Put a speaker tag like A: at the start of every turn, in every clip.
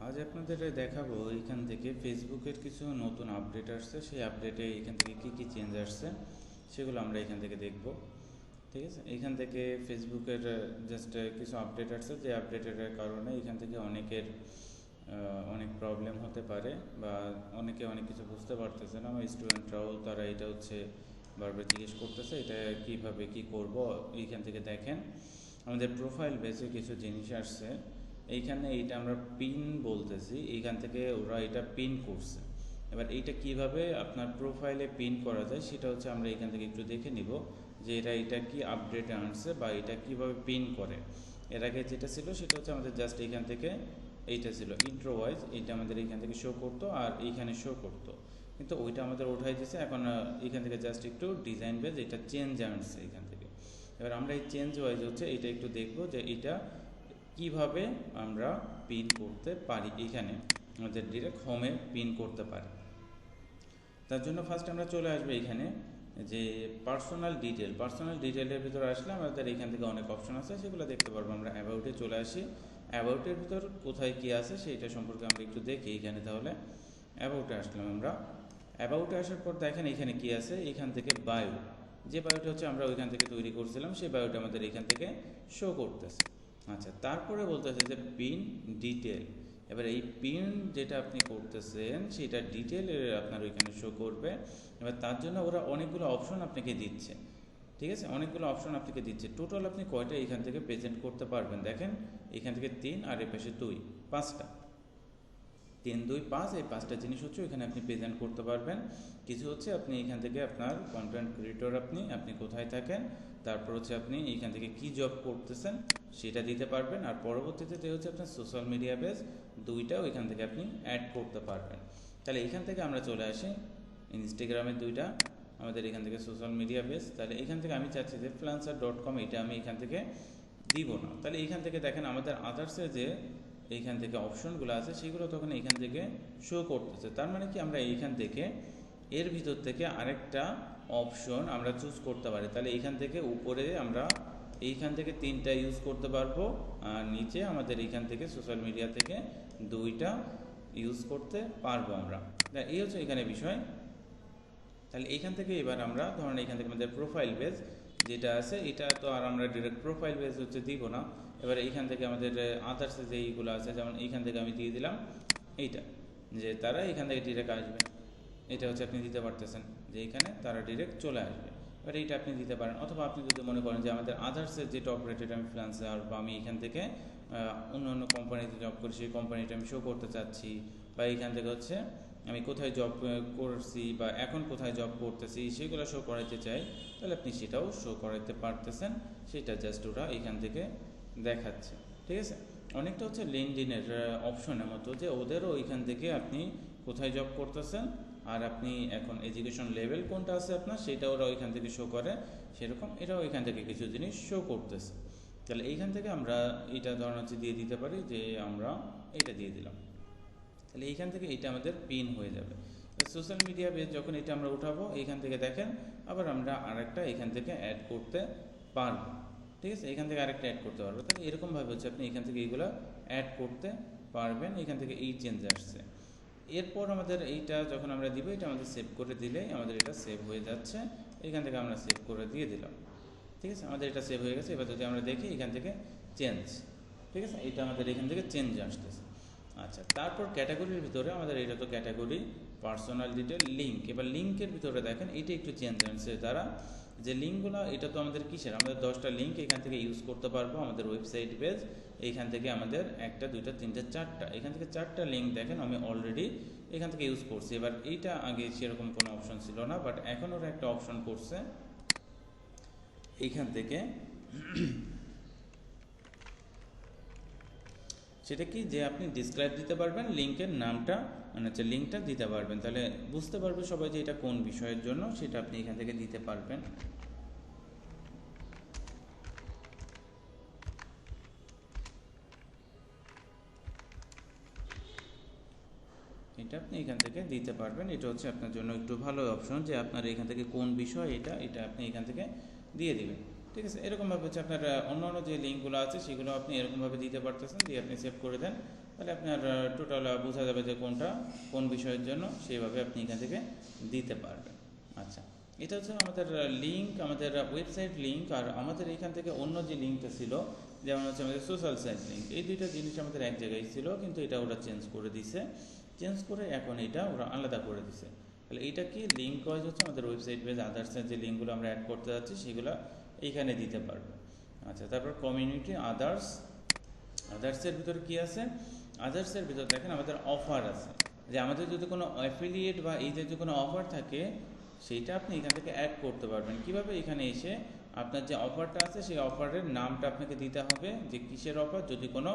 A: আজ আপনাদের দেখাবো এখান থেকে ফেসবুকের কিছু নতুন আপডেট আসছে, সেই আপডেটে এখান থেকে কি কি চেঞ্জ আসছে সেগুলো আমরা এখান থেকে দেখব। ঠিক আছে, এখান থেকে ফেসবুকের জাস্ট কিছু আপডেট আসছে, যে আপডেটের কারণে এখান থেকে অনেকের অনেক প্রবলেম হতে পারে বা অনেকে অনেক কিছু বুঝতে পারতেছে না। আমার স্টুডেন্টরাও তারা এটা বারবার জিজ্ঞেস করতেছে এটা কিভাবে কি করব। এইখান থেকে দেখেন আমাদের প্রোফাইল বেসে কিছু জিনিস আসছে। এইখানে এইটা আমরা পিন বলতেছি, এইখান থেকে ওরা এটা পিন করছে। এবার এইটা কিভাবে আপনার প্রোফাইলে পিন করা যায় সেটা আমরা এখান থেকে একটু দেখে নিব, যে এটা কি আপডেট আনছে বা এটা কিভাবে পিন করে। এর আগে যেটা ছিল সেটা আমাদের জাস্ট এইখান থেকে এইটা ছিল ইন্ট্রো ওয়াইজ, এইটা আমাদের এইখান থেকে শো করতো আর এইখানে শো করতো, কিন্তু ওইটা আমাদের ওঠাই দিয়েছে। এখন এখান থেকে জাস্ট একটু ডিজাইন বেজ এটা চেঞ্জ আনছে এখান থেকে। এবার আমরা এই চেঞ্জ ওয়াইজ এটা একটু দেখব যে এটা কিভাবে আমরা পিন করতে পারি। এখানে আমাদের ডিরেক্ট হোমে পিন করতে পারি। তার জন্য ফার্স্ট আমরা চলে আসবো এখানে যে পার্সোনাল ডিটেলের ভিতরে আসলে আমাদের এখান থেকে অনেক অপশন আছে, সেগুলো দেখতে পারবো। আমরা অ্যাবাউটে চলে আসি, অ্যাবাউটের ভিতর কোথায় কি আছে সেইটা সম্পর্কে আমরা একটু দেখি। এখানে তাহলে অ্যাবাউটে আসলাম আমরা। অ্যাবাউটে আসার পর দেখেন এখানে কি আছে, এখান থেকে বায়ো, যে বায়োটা আমরা ওইখান থেকে তৈরি করছিলাম সেই বায়োটা আমাদের এখান থেকে শো করতেছে। আচ্ছা, তারপরে বলতেছে যে পিন ডিটেল। এবার এই পিন যেটা আপনি করতেছেন সেটা ডিটেল আপনার ওইখানে শো করবে। এবার তার জন্য ওরা অনেকগুলো অপশন আপনাকে দিচ্ছে। ঠিক আছে, অনেকগুলো অপশন আপনাকে দিচ্ছে। টোটাল আপনি কয়টা এখান থেকে প্রেজেন্ট করতে পারবেন দেখেন, এখান থেকে 3 আর এ পাশে 2, 5টা। 3, 2, 5 এই 5টা জিনিস এখানে আপনি প্রেজেন্ট করতে পারবেন। কিছু আপনি এখান থেকে আপনার কন্টেন্ট ক্রিয়েটর, আপনি কোথায় থাকেন, তারপর আপনি এখান থেকে কি জব করতেছেন সেটা দিতে পারবেন। আর পরবর্তীতে আপনার সোশ্যাল মিডিয়া পেজ, দুইটাও এখান থেকে আপনি অ্যাড করতে পারবেন। তাহলে এখান থেকে আমরা চলে আসি ইনস্টাগ্রামের দুইটা, আমাদের এখান থেকে সোশ্যাল মিডিয়া পেজ। তাহলে এখান থেকে আমি চাচ্ছি যে ফ্রিল্যান্সার.com এটা আমি এখান থেকে দিব না। তাহলে এখান থেকে দেখেন আমাদের আদার্সে যে এইখান থেকে অপশনগুলো আছে সেগুলো তখন এইখান থেকে শো করতেছে। তার মানে কি আমরা এইখান থেকে এর ভিতর থেকে আরেকটা অপশন আমরা চুজ করতে পারি। তাহলে এইখান থেকে উপরে আমরা এইখান থেকে 3টা ইউজ করতে পারবো, আর নিচে আমাদের এইখান থেকে সোশ্যাল মিডিয়া থেকে 2টা ইউজ করতে পারবো আমরা। এই এখানে বিষয়। তাহলে এইখান থেকে এবার আমরা ধরেন এইখান থেকে আমাদের প্রোফাইল পেজ যেটা আছে, এটা তো আর আমরা ডিরেক্ট প্রোফাইল পেজ দিব না। এবার এইখান থেকে আমাদের আদার্সে যে এইগুলো আছে, যেমন এইখান থেকে আমি দিয়ে দিলাম এইটা, যে তারা এখান থেকে ডিরেক্ট আসবে। এটা আপনি দিতে পারতেছেন যে এখানে তারা ডিরেক্ট চলে আসবে। এবার এইটা আপনি দিতে পারেন, অথবা আপনি যদি মনে করেন যে আমাদের আদার্সের যে টপ রেটেড আমি ফ্রিল্যান্সার বা আমি এখান থেকে অন্য অন্য কোম্পানিতে জব করি সেই কোম্পানিটা আমি শো করতে চাচ্ছি, বা এইখান থেকে আমি কোথায় জব করছি বা এখন কোথায় জব করতেছি সেগুলো শো করাতে চাই, তাহলে আপনি সেটাও শো করাতে পারতেছেন। সেটা জাস্ট ওরা এখান থেকে দেখাচ্ছে। ঠিক আছে, অনেকটা লিঙ্কডইনের অপশনের মতো, যে ওদেরও এখান থেকে আপনি কোথায় জব করতেছেন আর আপনি এখন এডুকেশন লেভেল কোনটা আছে আপনার সেটা ওরা ওইখান থেকে শো করে, সেরকম এটাও এখান থেকে কিছু জিনিস শো করতেছে। তাহলে এইখান থেকে আমরা এটা ধরুন দিয়ে দিতে পারি, যে আমরা এটা দিয়ে দিলাম। তাহলে এইখান থেকে এটা আমাদের পিন হয়ে যাবে। সোশ্যাল মিডিয়া বেস যখন এটা আমরা উঠাবো, এইখান থেকে দেখেন আবার আমরা আরেকটা এখান থেকে অ্যাড করতে পারবো। ঠিক আছে, এখান থেকে আরেকটা অ্যাড করতে পারবো। তাহলে এরকমভাবে আপনি এখান থেকে এইগুলো অ্যাড করতে পারবেন। এখান থেকে এই চেঞ্জ আসছে। এরপর আমাদের এইটা যখন আমরা দিব, এটা আমাদের সেভ করে দিলে আমাদের এটা সেভ হয়ে যাচ্ছে। এখান থেকে আমরা সেভ করে দিয়ে দিলাম। ঠিক আছে, আমাদের এটা সেভ হয়ে গেছে। এবার যদি আমরা দেখি এখান থেকে চেঞ্জ, ঠিক আছে, এটা আমাদের এখান থেকে চেঞ্জ আসতেছে। আচ্ছা, তারপর ক্যাটাগরির ভিতরে আমাদের এটা তো ক্যাটাগরি, পার্সোনাল ডিটেল, লিঙ্ক। এবার লিঙ্কের ভিতরে দেখেন এটা একটু চেঞ্জ হয়েছে। তারা যে লিঙ্কগুলো, এটা তো আমাদের কিসের, আমাদের 10টা লিঙ্ক এখান থেকে ইউজ করতে পারবো। আমাদের ওয়েবসাইট পেজ এইখান থেকে আমাদের 1টা 2টা 3টা 4টা, এখান থেকে 4টা লিঙ্ক দেখেন আমি অলরেডি এখান থেকে ইউজ করছি। এবার এইটা আগে সেরকম কোনো অপশন ছিল না, বাট এখন ওরা একটা অপশন করছে এইখান থেকে। সেটা কি, যে আপনি ডিসক্রাইব দিতে পারবেন লিঙ্কের নামটা, মানে লিঙ্কটা দিতে পারবেন। তাহলে বুঝতে পারবে সবাই যে এটা কোন বিষয়ের জন্য, সেটা আপনি এখান থেকে দিতে পারবেন। এটা আপনি এখান থেকে দিতে পারবেন। এটা আপনার জন্য একটু ভালো অপশন, যে আপনার এখান থেকে কোন বিষয় এটা আপনি এখান থেকে দিয়ে দিবেন। ঠিক আছে। এরকমভাবে হচ্ছে আপনার অন্য যে লিঙ্কগুলো আছে সেগুলো আপনি এরকমভাবে দিতে পারতেছেন, দিয়ে আপনি সেভ করে দেন, তাহলে আপনার টোটাল বোঝা যাবে যে কোনটা কোন বিষয়ের জন্য, সেইভাবে আপনি এখান থেকে দিতে পারবেন। আচ্ছা, এটা হচ্ছে আমাদের লিঙ্ক, আমাদের ওয়েবসাইট লিঙ্ক। আর আমাদের এখান থেকে অন্য যে লিঙ্কটা ছিল, যেমন হচ্ছে আমাদের সোশ্যাল সাইট লিঙ্ক, এই দুইটা জিনিস আমাদের এক জায়গায় ছিল, কিন্তু এটা ওরা চেঞ্জ করে দিছে, চেঞ্জ করে এখন এটা ওরা আলাদা করে দিছে। তাহলে এইটা কি লিঙ্ক ওয়াইজ হচ্ছে আমাদের ওয়েবসাইট পেজ আদার্সের যে লিঙ্কগুলো আমরা অ্যাড করতে যাচ্ছি সেগুলো এইখানে দিতে পারবো। আচ্ছা, তারপর কমিউনিটি আদার্সের ভিতরে কি আছে? আদার্সের ভিতর দেখেন আমাদের অফার আছে, যে আমাদের যদি কোনো অ্যাফিলিয়েট বা এই যে কোনো অফার থাকে সেইটা আপনি এখান থেকে অ্যাড করতে পারবেন। কিভাবে? এখানে এসে আপনার যে অফারটা আছে সেই অফারের নামটা আপনাকে দিতে হবে, যে কিসের অফার। যদি কোনো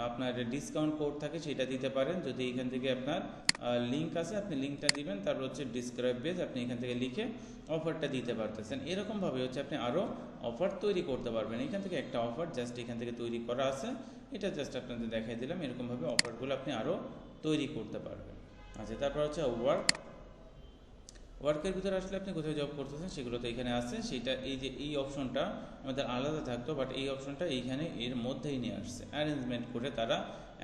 A: আপনার ডিসকাউন্ট কোড থাকে সেটা দিতে পারেন। যদি এখান থেকে আপনার লিঙ্ক আছে আপনি লিঙ্কটা দিবেন, তারপর হচ্ছে ডিসক্রাইব পেজ আপনি এখান থেকে লিখে অফারটা দিতে পারতেছেন। এরকমভাবে হচ্ছে আপনি আরও অফার তৈরি করতে পারবেন। এখান থেকে একটা অফার জাস্ট এখান থেকে তৈরি করা আছে, এটা জাস্ট আপনাদের দেখাই দিলাম। এরকমভাবে অফারগুলো আপনি আরও তৈরি করতে পারবেন। আচ্ছা, তারপর হচ্ছে ওয়ার্কের ভিতরে আসলে আপনি কোথায় জব করতেছেন সেগুলো তো এখানে আছে। সেটা এই যে এই অপশনটা আমাদের আলাদা থাকতো, বাট এই অপশনটা এইখানে এর মধ্যেই নিয়ে আসছে, অ্যারেঞ্জমেন্ট করে তারা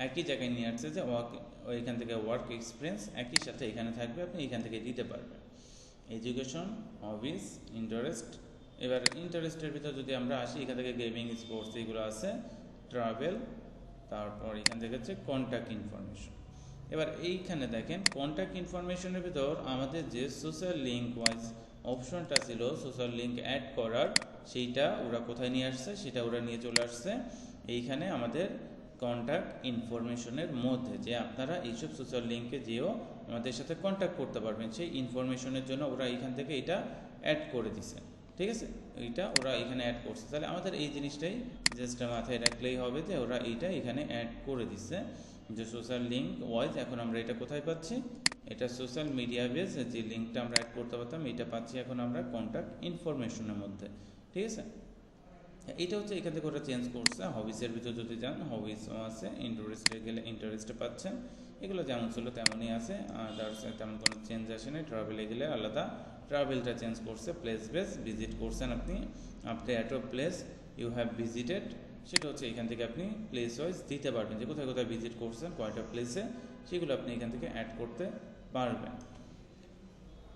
A: একই জায়গায় নিয়ে আসছে, যে এখান থেকে ওয়ার্ক এক্সপিরিয়েন্স একই সাথে এখানে থাকবে, আপনি এখান থেকে দিতে পারবেন। এডুকেশন, হবিস, ইন্টারেস্ট। এবার ইন্টারেস্টের ভিতর যদি আমরা আসি, এখান থেকে গেমিং, স্পোর্টস এইগুলো আছে, ট্রাভেল, তারপর এখান থেকে হচ্ছে কন্ট্যাক্ট ইনফরমেশন। এবার এইখানে দেখেন কন্ট্যাক্ট ইনফরমেশনের ভিতর আমাদের যে সোশ্যাল লিঙ্ক ওয়াইজ অপশনটা ছিল, সোশ্যাল লিঙ্ক অ্যাড করার, সেইটা ওরা কোথায় নিয়ে আসছে, সেটা ওরা নিয়ে চলে আসছে এইখানে আমাদের কন্ট্যাক্ট ইনফরমেশনের মধ্যে, যে আপনারা এইসব সোশ্যাল লিঙ্কে যেও আমাদের সাথে কন্ট্যাক্ট করতে পারবেন, সেই ইনফরমেশনের জন্য ওরা এইখান থেকে এটা অ্যাড করে দিছে। ঠিক আছে, এইটা ওরা এখানে অ্যাড করছে। তাহলে আমাদের এই জিনিসটাই জাস্ট মাথায় রাখলেই হবে, যে ওরা এইটা এখানে অ্যাড করে দিছে, যে সোশ্যাল লিঙ্ক ওয়াইজ। এখন আমরা এটা কোথায় পাচ্ছি? এটা সোশ্যাল মিডিয়া বেস যে লিঙ্কটা আমরা অ্যাড করতে পারতাম, এটা পাচ্ছি এখন আমরা কন্ট্যাক্ট ইনফরমেশনের মধ্যে। ঠিক আছে, এটা হচ্ছে এখান থেকে ওরা চেঞ্জ করছে। হবিসের ভিতর যদি যান, হবিসও আছে, ইন্টারেস্টে গেলে ইন্টারেস্টে পাচ্ছেন, এগুলো যেমন ছিল তেমনই আছে, তেমন কোনো চেঞ্জ আসে না। ট্রাভেলে গেলে আলাদা, ট্রাভেলটা চেঞ্জ করছে। প্লেস বেস, ভিজিট করছেন আপনি, আপনি এট প্লেস ইউ হ্যাভ ভিজিটেড, সেটা হচ্ছে এখান থেকে আপনি প্লেস ওয়াইজ দিতে পারবেন, যে কোথায় কোথায় ভিজিট করছেন, কয়টা প্লেসে, সেগুলো আপনি এখান থেকে অ্যাড করতে পারবেন।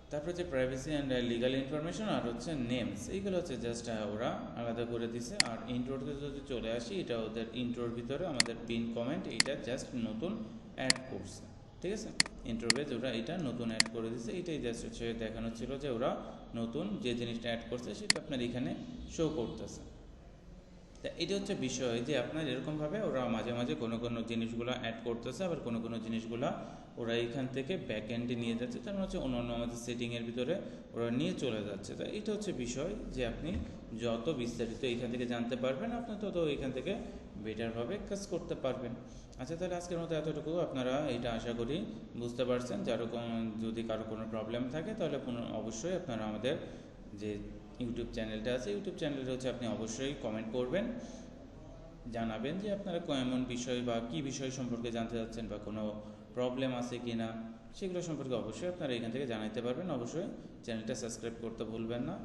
A: তারপরে হচ্ছে প্রাইভেসি অ্যান্ড লিগাল ইনফরমেশন, আর হচ্ছে নেমস, এইগুলো হচ্ছে জাস্ট ওরা আলাদা করে দিছে। আর ইন্ট্রোতে যদি চলে আসি, এটা ওদের ইন্ট্রোর ভিতরে আমাদের পিন কমেন্ট, এটা জাস্ট নতুন অ্যাড করছে। ঠিক আছে, ইন্ট্রোবেজ ওরা এটা নতুন অ্যাড করে দিছে। এটাই জাস্ট হচ্ছে দেখানো ছিল যে ওরা নতুন যে জিনিসটা অ্যাড করছে সেটা আপনার এখানে শো করতেছে। তা এটা হচ্ছে বিষয়, যে আপনার এরকমভাবে ওরা মাঝে মাঝে কোনো কোনো জিনিসগুলো অ্যাড করতেছে, আবার কোনো কোনো জিনিসগুলো ওরা এইখান থেকে ব্যাক এন্ডে নিয়ে যাচ্ছে, তার মানে হচ্ছে অন্য আমাদের সেটিংয়ের ভিতরে ওরা নিয়ে চলে যাচ্ছে। তা এটা হচ্ছে বিষয়, যে আপনি যত বিস্তারিত এখান থেকে জানতে পারবেন, আপনি তত এখান থেকে বেটারভাবে কাজ করতে পারবেন। আচ্ছা, তাহলে আজকের মতো এতটুকু। আপনারা এটা আশা করি বুঝতে পারছেন। যদি কারো কোনো প্রবলেম থাকে, তাহলে অবশ্যই আপনারা আমাদের যে ইউটিউব চ্যানেলটা আছে, ইউটিউব চ্যানেলটা হচ্ছে আপনি অবশ্যই কমেন্ট করবেন, জানাবেন যে আপনারা এমন বিষয় বা কী বিষয় সম্পর্কে জানতে চাচ্ছেন, বা কোনো প্রবলেম আছে কি না, সেগুলো সম্পর্কে অবশ্যই আপনারা এখান থেকে জানাতে পারবেন। অবশ্যই চ্যানেলটা সাবস্ক্রাইব করতে ভুলবেন না।